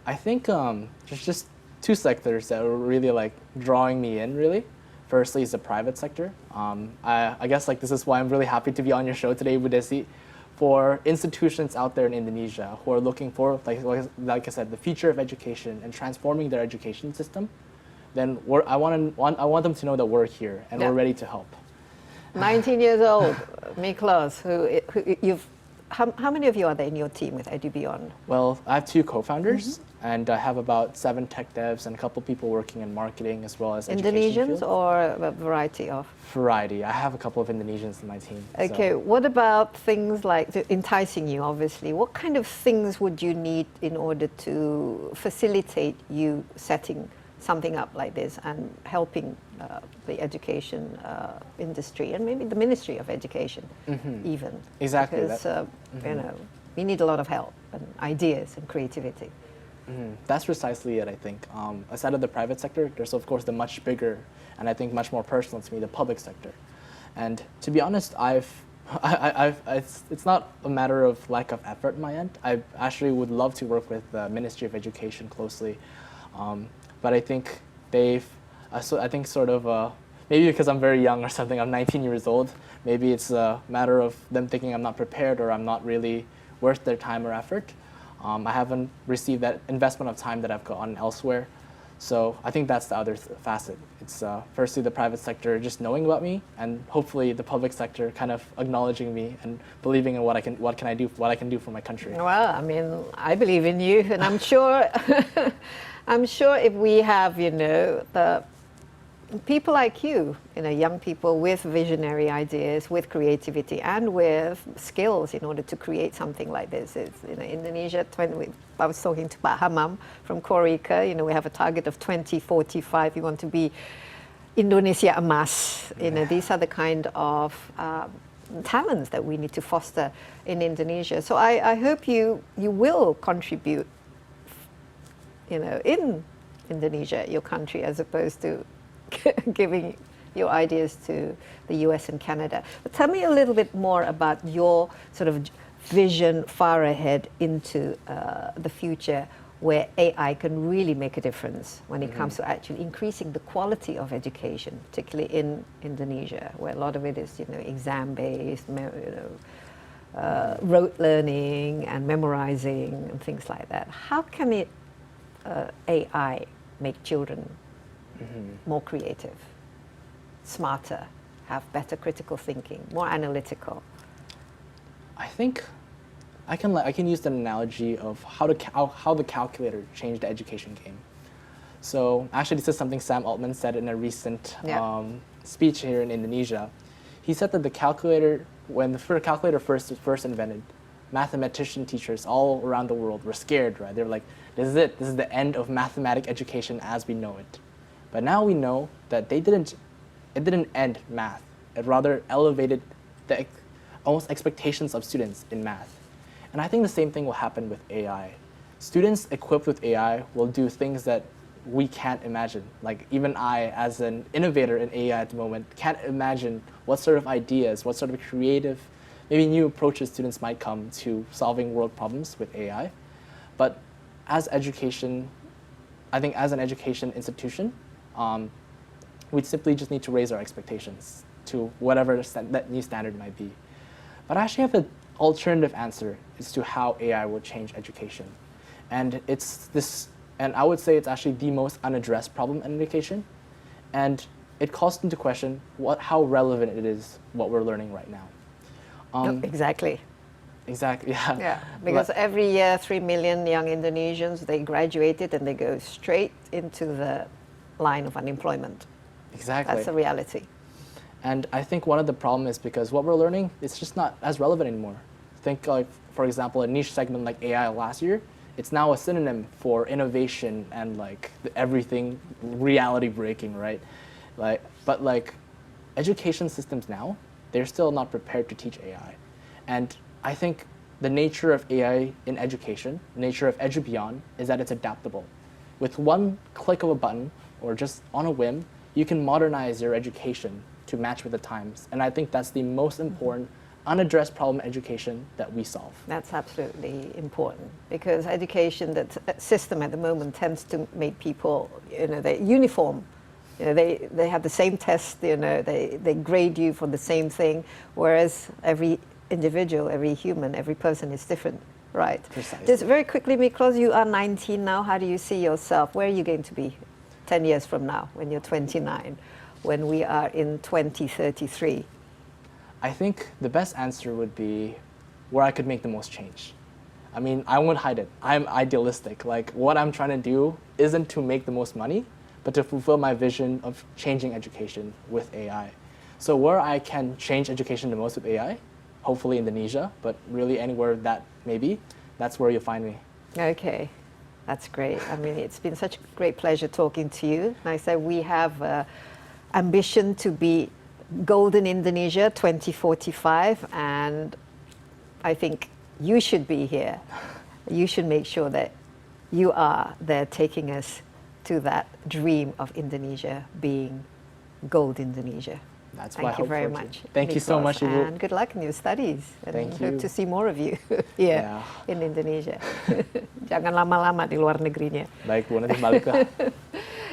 I think there's just two sectors that are really like drawing me in. Really, firstly is the private sector. I guess like this is why I'm really happy to be on your show today, Ibu Desi. For institutions out there in Indonesia who are looking for, like I said, the future of education and transforming their education system, then I want them to know that we're here and Yeah. we're ready to help. 19 years old, Miklos, how many of you are there in your team with EduBeyond? Well, I have two co-founders, and I have about 7 tech devs and a couple people working in marketing as well as education Indonesians field. or a variety of? Variety. I have a couple of Indonesians in my team. so- Okay, what about things like enticing you, obviously? What kind of things would you need in order to facilitate you setting something up like this and helping the education industry and maybe the Ministry of Education even? Exactly, Because, we need a lot of help and ideas and creativity. That's precisely it, I think. Aside of the private sector, there's of course the much bigger and I think much more personal to me, the public sector. And to be honest, it's not a matter of lack of effort on my end. I actually would love to work with the Ministry of Education closely. But I think maybe because I'm very young or something, I'm 19 years old, maybe it's a matter of them thinking I'm not prepared or I'm not really worth their time or effort. I haven't received that investment of time that I've gotten elsewhere. So I think that's the other facet. It's firstly the private sector just knowing about me, and hopefully the public sector kind of acknowledging me and believing in what I can do for my country. Well, I mean, I believe in you, and I'm sure, I'm sure if we have, the people like you, young people with visionary ideas, with creativity, and with skills in order to create something like this. It's, Indonesia, I was talking to Pak Hamam from Korika, we have a target of 2045. We want to be Indonesia Emas. These are the kind of talents that we need to foster in Indonesia. So I hope you will contribute, in Indonesia, your country, as opposed to giving your ideas to the US and Canada. But tell me a little bit more about your sort of vision far ahead into the future, where AI can really make a difference when it comes to actually increasing the quality of education, particularly in Indonesia, where a lot of it is, exam-based, rote learning and memorizing and things like that. How can AI make children more creative, smarter, have better critical thinking, more analytical? I think I can use the analogy of how the calculator changed the education game. So actually, this is something Sam Altman said in a recent speech here in Indonesia. He said that the calculator, when the calculator was first invented, mathematician teachers all around the world were scared, right? They were like, this is it. This is the end of mathematic education as we know it. But now we know that it didn't end math. It rather elevated the almost expectations of students in math. And I think the same thing will happen with AI. Students equipped with AI will do things that we can't imagine. Like even I, as an innovator in AI at the moment, can't imagine what sort of ideas, what sort of creative, maybe new approaches students might come to solving world problems with AI. But as education, I think as an education institution, we simply just need to raise our expectations to whatever that new standard might be. But I actually have an alternative answer as to how AI will change education. And and I would say it's actually the most unaddressed problem in education. And it calls into question how relevant it is what we're learning right now. Exactly. Exactly, yeah. Yeah, because every year 3 million young Indonesians, they graduated and they go straight into the line of unemployment. Exactly. That's the reality. And I think one of the problems is because what we're learning is just not as relevant anymore. Think like, for example, a niche segment like AI last year, it's now a synonym for innovation and like everything reality breaking, right? But education systems now, they're still not prepared to teach AI. And I think the nature of AI in education, the nature of EduBeyond, is that it's adaptable. With one click of a button or just on a whim, you can modernize your education to match with the times. And I think that's the most important unaddressed problem in education that we solve. That's absolutely important because education, that system at the moment tends to make people, they're uniform. They have the same test, they grade you for the same thing, whereas every individual, every human, every person is different, right? Precisely. Just very quickly, Miklos, you are 19 now. How do you see yourself? Where are you going to be 10 years from now when you're 29, when we are in 2033? I think the best answer would be where I could make the most change. I mean, I won't hide it. I'm idealistic. Like, what I'm trying to do isn't to make the most money, but to fulfill my vision of changing education with AI. So where I can change education the most with AI, hopefully Indonesia, but really anywhere that may be, that's where you'll find me. Okay, that's great. I mean, it's been such a great pleasure talking to you. And I said we have ambition to be Golden Indonesia 2045, and I think you should be here. You should make sure that you are there taking us to that dream of Indonesia being Gold Indonesia. That's what I Thank you hope very for too. much. Thank you so Miklos, much, Ibu. and good luck in your studies. And Thank hope you. to see more of you here in Indonesia. Jangan lama-lama di luar negerinya. Baik, Bu, nanti balik lah.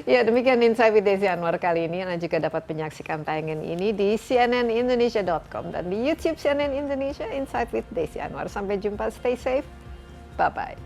Ya, demikian Insight with Desi Anwar kali ini. Anda juga dapat menyaksikan tayangan ini di cnnindonesia.com dan di YouTube CNN Indonesia Insight with Desi Anwar. Sampai jumpa, stay safe. Bye-bye.